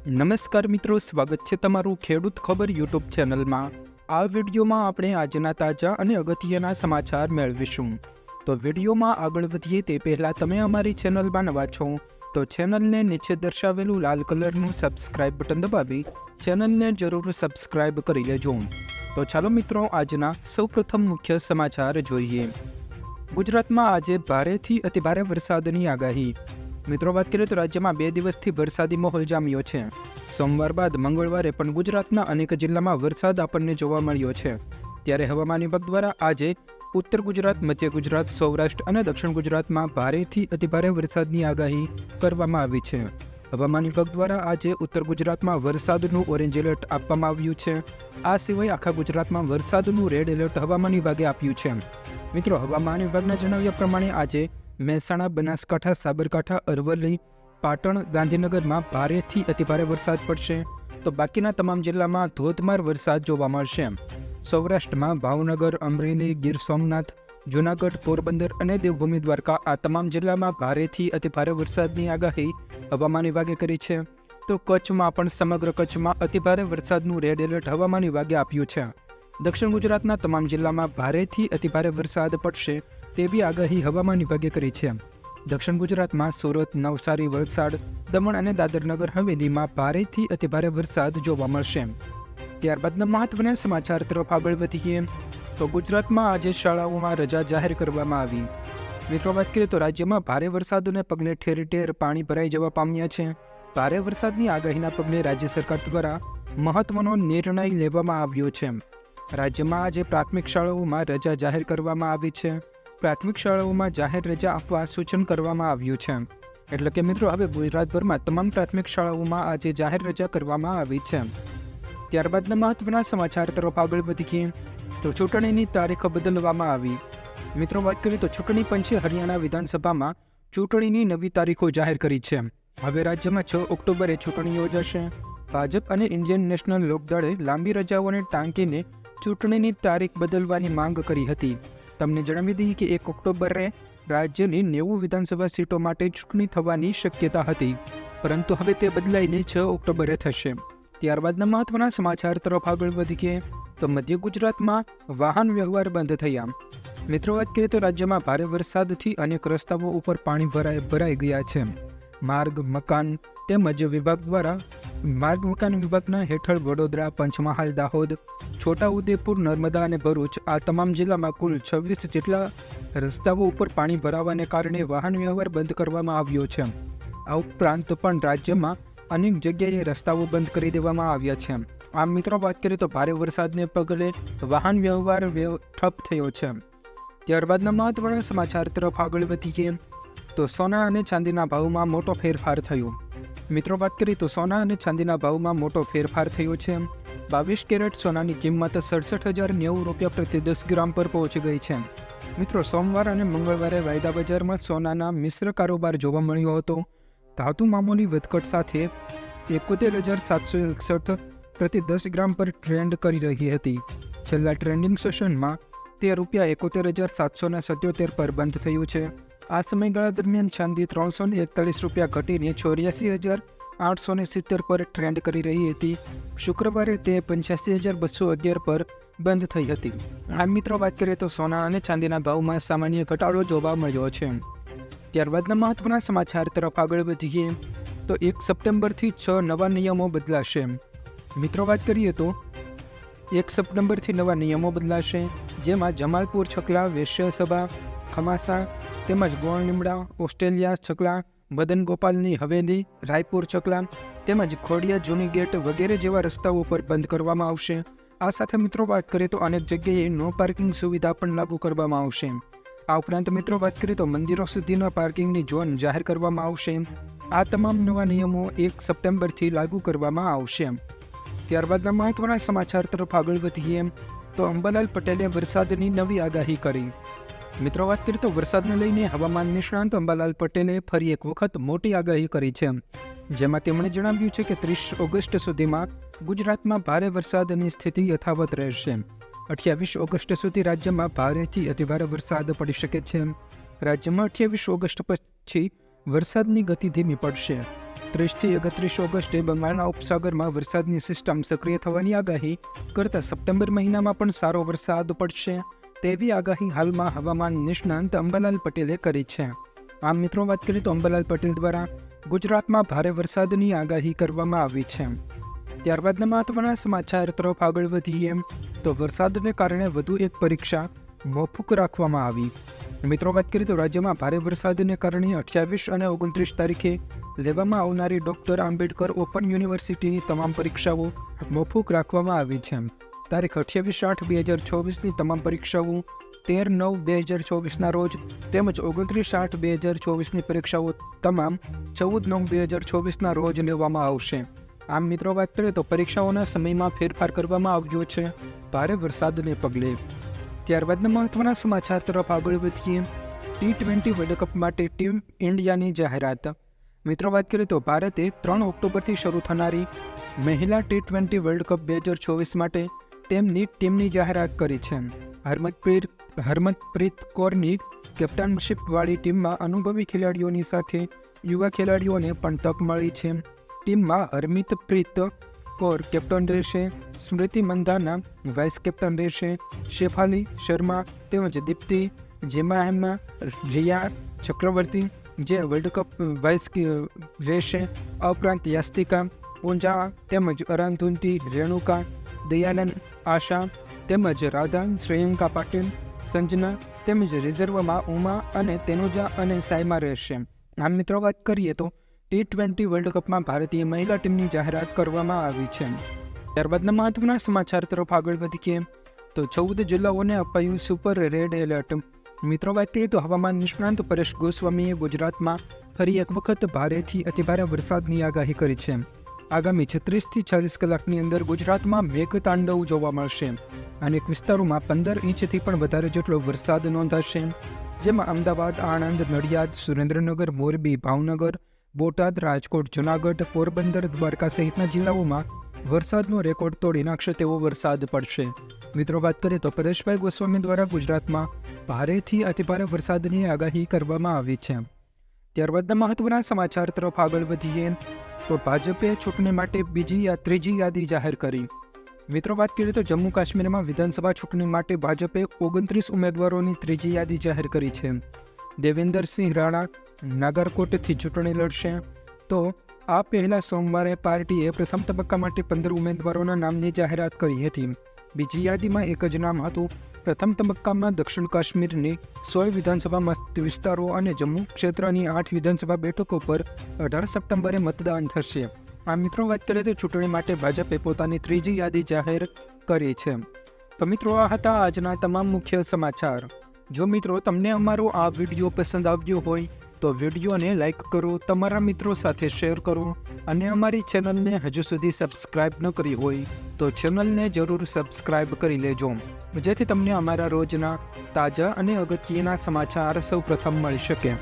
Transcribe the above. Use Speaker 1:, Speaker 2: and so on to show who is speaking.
Speaker 1: નમસ્કાર મિત્રો, સ્વાગત છે તમારું ખેડૂત ખબર યુટ્યુબ ચેનલમાં। આ વિડીયોમાં આપણે આજના તાજા અને અગત્યના સમાચાર મેળવીશું। તો વિડીયોમાં આગળ વધીએ તે પહેલાં તમે અમારી ચેનલમાં નવા છો તો ચેનલને નીચે દર્શાવેલું લાલ કલરનું સબસ્ક્રાઇબ બટન દબાવી ચેનલને જરૂર સબસ્ક્રાઇબ કરી લેજો। તો ચાલો મિત્રો, આજના સૌપ્રથમ મુખ્ય સમાચાર જોઈએ। ગુજરાતમાં આજે ભારેથી અતિભારે વરસાદની આગાહી। મિત્રો, વાત કરીએ તો રાજ્યમાં 2 દિવસથી વરસાદી માહોલ જામ્યો છે। સોમવાર બાદ મંગળવારે પણ ગુજરાતના અનેક જિલ્લામાં વરસાદ આપણને જોવા મળ્યો છે। ત્યારે હવામાન વિભાગ દ્વારા આજે ઉત્તર ગુજરાત, મધ્ય ગુજરાત, સૌરાષ્ટ્ર અને દક્ષિણ ગુજરાતમાં ભારેથી અતિભારે વરસાદની આગાહી કરવામાં આવી છે। હવામાન વિભાગ દ્વારા આજે ઉત્તર ગુજરાતમાં વરસાદનું ઓરેન્જ એલર્ટ આપવામાં આવ્યું છે। આ સિવાય આખા ગુજરાતમાં વરસાદનું રેડ એલર્ટ હવામાન વિભાગે આપ્યું છે। મિત્રો, હવામાન વિભાગના જણાવ્યા પ્રમાણે આજે મહેસાણા, બનાસકાંઠા, સાબરકાંઠા, અરવલ્લી, પાટણ, ગાંધીનગરમાં ભારેથી અતિભારે વરસાદ પડશે તો બાકીના તમામ જિલ્લામાં ધોધમાર વરસાદ જોવા મળશે। સૌરાષ્ટ્રમાં ભાવનગર, અમરેલી, ગીર સોમનાથ, જૂનાગઢ, પોરબંદર અને દેવભૂમિ દ્વારકા આ તમામ જિલ્લામાં ભારેથી અતિભારે વરસાદની આગાહી હવામાન વિભાગે કરી છે। તો કચ્છમાં પણ સમગ્ર કચ્છમાં અતિભારે વરસાદનું રેડ એલર્ટ હવામાન વિભાગે આપ્યું છે। દક્ષિણ ગુજરાતના તમામ જિલ્લામાં ભારેથી અતિભારે વરસાદ પડશે તેવી આગાહી હવામાન વિભાગે કરી છે। દક્ષિણ ગુજરાતમાં સુરત, નવસારી, વલસાડ, દમણ અને દાદરનગર હવેલીમાં ભારેથી અતિભારે વરસાદ જોવા મળશે। ત્યારબાદના મહત્વના સમાચાર તરફ આગળ વધીએ તો ગુજરાતમાં આજે શાળાઓમાં રજા જાહેર કરવામાં આવી। મિત્રો, વાત કરીએ તો રાજ્યમાં ભારે વરસાદને પગલે ઠેર ઠેર પાણી ભરાઈ જવા પામ્યા છે। ભારે વરસાદની આગાહીના પગલે રાજ્ય સરકાર દ્વારા મહત્વનો નિર્ણય લેવામાં આવ્યો છે। રાજ્યમાં આજે પ્રાથમિક શાળાઓમાં રજા જાહેર કરવામાં આવી છે। પ્રાથમિક શાળાઓમાં જાહેર રજા આપવા સૂચન કરવામાં આવ્યું છે। એટલે કે મિત્રો, હવે ગુજરાતભરમાં તમામ પ્રાથમિક શાળાઓમાં આજે જાહેર રજા કરવામાં આવી છે। ત્યારબાદના મહત્વના સમાચાર તરફ આગળ વધીએ તો ચૂંટણીની તારીખ બદલવામાં આવી। મિત્રો, વાત કરીએ તો ચૂંટણી પંચે હરિયાણા વિધાનસભામાં ચૂંટણીની નવી તારીખો જાહેર કરી છે। હવે રાજ્યમાં 6 ઓક્ટોબરે ચૂંટણી યોજાશે। ભાજપ અને ઇન્ડિયન નેશનલ લોકદળે લાંબી રજાઓને ટાંકીને ચૂંટણીની તારીખ બદલવાની માંગ કરી હતી। તમને જણાવી દઈએ કે 1 ઓક્ટોબરે રાજ્યની 90 વિધાનસભા સીટો માટે ચૂંટણી થવાની શક્યતા હતી, પરંતુ હવે તે બદલાઈને 6 ઓક્ટોબરે થશે। ત્યારબાદના મહત્વના સમાચાર તરફ આગળ વધીએ તો મધ્ય ગુજરાતમાં વાહન વ્યવહાર બંધ થયા। મિત્રો, વાત કરીએ તો રાજ્યમાં ભારે વરસાદથી અનેક રસ્તાઓ ઉપર પાણી ભરાઈ ગયા છે। માર્ગ મકાન વિભાગ દ્વારા માર્ગ મકાન વિભાગના હેઠળ વડોદરા, પંચમહાલ, દાહોદ, છોટાઉદેપુર, નર્મદા અને ભરૂચ આ તમામ જિલ્લામાં કુલ 26 જેટલા રસ્તાઓ ઉપર પાણી ભરાવાને કારણે વાહન વ્યવહાર બંધ કરવામાં આવ્યો છે। આ ઉપરાંત પણ રાજ્યમાં અનેક જગ્યાએ રસ્તાઓ બંધ કરી દેવામાં આવ્યા છે। આમ મિત્રો, વાત કરીએ તો ભારે વરસાદને પગલે વાહન વ્યવહાર ઠપ થયો છે। ત્યારબાદના મહત્વના સમાચાર તરફ આગળ વધીએ તો સોના અને ચાંદીના ભાવમાં મોટો ફેરફાર થયો। મિત્રો, વાત કરીએ તો સોના અને ચાંદીના ભાવમાં મોટો ફેરફાર થયો છે। 22 કેરેટ સોનાની કિંમત 67,090 રૂપિયા પ્રતિ 10 ગ્રામ પર પહોંચી ગઈ છે। મિત્રો, સોમવાર અને મંગળવારે વાયદા બજારમાં સોનાના મિશ્ર કારોબાર જોવા મળ્યો હતો। ધાતુ મામૂલી વધઘટ સાથે 71,761 પ્રતિ 10 ગ્રામ પર ટ્રેન્ડ કરી રહી હતી। છેલ્લા ટ્રેન્ડિંગ સેશનમાં તે ₹71,777 પર બંધ થયું છે। આ સમયગાળા દરમિયાન ચાંદી 341 રૂપિયા ઘટીને 84,870 પર ટ્રેન્ડ કરી રહી હતી। શુક્રવારે તે 85,211 પર બંધ થઈ હતી। આ મિત્રો, વાત કરીએ તો સોના અને ચાંદીના ભાવમાં સામાન્ય ઘટાડો જોવા મળ્યો છે। ત્યારબાદના મહત્વના સમાચાર તરફ આગળ વધીએ તો 1 સપ્ટેમ્બરથી 6 નવા નિયમો બદલાશે। મિત્રો, વાત કરીએ તો 1 સપ્ટેમ્બરથી નવા નિયમો બદલાશે, જેમાં જમાલપુર છકલા, વેશ્ય સભા, ખમાસા તેમજ ગોળ લીમડા, ઓસ્ટ્રેલિયા છકલા, મદન ગોપાલની હવેલી, રાયપુર છકલા તેમજ ખોડિયા જૂની ગેટ વગેરે જેવા રસ્તાઓ પર બંધ કરવામાં આવશે। આ સાથે મિત્રો, વાત કરીએ તો અનેક જગ્યાએ નો પાર્કિંગ સુવિધા પણ લાગુ કરવામાં આવશે। આ ઉપરાંત મિત્રો, વાત કરીએ તો મંદિરો સુધીના પાર્કિંગની ઝોન જાહેર કરવામાં આવશે। આ તમામ નવા નિયમો 1 સપ્ટેમ્બરથી લાગુ કરવામાં આવશે। ત્યારબાદના મહત્વના સમાચાર તરફ આગળ વધીએ તો અંબાલાલ પટેલે વરસાદની નવી આગાહી કરી। મિત્રો, વાત કરીએ તો વરસાદને લઈને હવામાન નિષ્ણાંત અંબાલાલ પટેલે ફરી એક વખત મોટી આગાહી કરી છે, જેમાં તેમણે જણાવ્યું છે કે 30 ઓગસ્ટ સુધીમાં ગુજરાતમાં ભારે વરસાદની સ્થિતિ યથાવત રહેશે। 28 ઓગસ્ટ સુધી રાજ્યમાં ભારેથી અતિભારે વરસાદ પડી શકે છે। રાજ્યમાં 28 ઓગસ્ટ પછી વરસાદની ગતિ ધીમી પડશે। 30 થી 31 ઓગસ્ટે બંગાળના ઉપસાગરમાં વરસાદની સિસ્ટમ સક્રિય થવાની આગાહી કરતા સપ્ટેમ્બર મહિનામાં પણ સારો વરસાદ પડશે તેવી આગાહી હાલમાં હવામાન નિષ્ણાંત અંબાલાલ પટેલે કરી છે. આમ મિત્રો વાત કરીએ તો અંબાલાલ પટેલ દ્વારા ગુજરાતમાં ભારે વરસાદની આગાહી કરવામાં આવી છે. ત્યારબાદના મહત્વના સમાચાર તરફ આગળ વધીએ તો વરસાદને કારણે વધુ એક પરીક્ષા મોકૂફ રાખવામાં આવી. મિત્રો વાત કરીએ તો રાજ્યમાં ભારે વરસાદને કારણે 28 અને 29 તારીખે લેવામાં આવનારી ડૉક્ટર આંબેડકર ઓપન યુનિવર્સિટીની તમામ પરીક્ષાઓ મોકૂફ રાખવામાં આવી છે. તારીખ 28/8/2024ની તમામ પરીક્ષાઓ 13/9/2024ના રોજ તેમજ 29/8/2024ની પરીક્ષાઓ તમામ 14/9/2024ના રોજ લેવામાં આવશે. આમ મિત્રો વાત કરીએ તો પરીક્ષાઓના સમયમાં ફેરફાર કરવામાં આવ્યો છે ભારે વરસાદને પગલે. ત્યારબાદના મહત્વના સમાચાર તરફ આગળ વધીએ. T20 વર્લ્ડ કપ માટે ટીમ ઇન્ડિયાની જાહેરાત. મિત્રો વાત કરીએ તો ભારતે 3 ઓક્ટોબરથી શરૂ થનારી મહિલા T20 વર્લ્ડ કપ 2024 માટે તેમની ટીમની જાહેરાત કરી છે. હરમનપ્રીત કૌરની કેપ્ટનશીપવાળી ટીમમાં અનુભવી ખેલાડીઓની સાથે યુવા ખેલાડીઓને પણ તક મળી છે. ટીમમાં હરમિતપ્રીત કૌર કેપ્ટન રહેશે, સ્મૃતિ મંધાના વાઇસ કેપ્ટન રહેશે, શેફાલી શર્મા તેમજ દીપ્તિ જેમાહેમા, રિયા ચક્રવર્તી જે વર્લ્ડ કપ વાઇસ રહેશે. આ ઉપરાંત યાસ્તિકા પૂંજા તેમજ અરાંધુંતી, રેણુકા, દયાનંદ, આશા તેમજ રાધા, શ્રેયંકા પાટીલ, સંજના તેમજ રિઝર્વમાં ઉમા અને તેનુજા અને સાયમા રહેશે. આમ મિત્રો વાત કરીએ તો T20 વર્લ્ડ કપમાં ભારતીય મહિલા ટીમની જાહેરાત કરવામાં આવી છે. ત્યારબાદના મહત્વના સમાચાર તરફ આગળ વધીએ તો 14 જિલ્લાઓને અપાયું સુપર રેડ એલર્ટ. મિત્રો વાત કરીએ તો હવામાન નિષ્ણાંત પરેશ ગોસ્વામીએ ગુજરાતમાં ફરી એક વખત ભારેથી અતિભારે વરસાદની આગાહી કરી છે. આગામી 36 થી 40 કલાકની અંદર ગુજરાતમાં મેઘતાંડવ જોવા મળશે. અનેક વિસ્તારોમાં 15 ઇંચથી પણ વધારે જેટલો વરસાદ નોંધાશે, જેમાં અમદાવાદ, આણંદ, નડિયાદ, સુરેન્દ્રનગર, મોરબી, ભાવનગર, બોટાદ, રાજકોટ, જૂનાગઢ, પોરબંદર, દ્વારકા સહિતના જિલ્લાઓમાં વરસાદનો રેકોર્ડ તોડી નાખશે તેવો વરસાદ પડશે. મિત્રો વાત કરીએ તો પરેશભાઈ ગોસ્વામી દ્વારા ગુજરાતમાં ભારેથી અતિભારે વરસાદની આગાહી કરવામાં આવી છે. ત્યારબાદના મહત્વના સમાચાર તરફ આગળ વધીએ તો ભાજપે ચૂંટણી માટે ત્રીજી યાદી જાહેર કરી. મિત્રો વાત કરીએ તો જમ્મુ કાશ્મીરમાં વિધાનસભા ચૂંટણી માટે ભાજપે 29 ઉમેદવારોની ત્રીજી યાદી જાહેર કરી છે. દેવેન્દરસિંહ રાણા નાગરકોટથી ચૂંટણી લડશે. તો આ પહેલા સોમવારે પાર્ટીએ પ્રથમ તબક્કા માટે 15 ઉમેદવારોના નામની જાહેરાત કરી હતી. બીજી યાદીમાં એક જ નામ હતું. પ્રથમ તબક્કામાં દક્ષિણ કાશ્મીરની 16 વિધાનસભા મત વિસ્તારો અને જમ્મુ ક્ષેત્રની 8 વિધાનસભા બેઠકો પર 18 સપ્ટેમ્બરે મતદાન થશે. આ મિત્રો વાત કરીએ તો ચૂંટણી માટે ભાજપે પોતાની ત્રીજી યાદી જાહેર કરી છે. તો મિત્રો આ હતા આજના તમામ મુખ્ય સમાચાર. જો મિત્રો તમને અમારો આ વિડીયો પસંદ આવ્યો હોય તો વિડીયોને લાઇક કરો, તમારા મિત્રો સાથે શેર કરો અને અમારી ચેનલને હજુ સુધી સબસ્ક્રાઇબ ન કરી હોય તો ચેનલને જરૂર સબસ્ક્રાઇબ કરી લેજો, જેથી તમને અમારા રોજના તાજા અને અગત્યના સમાચાર સૌપ્રથમ મળી શકે.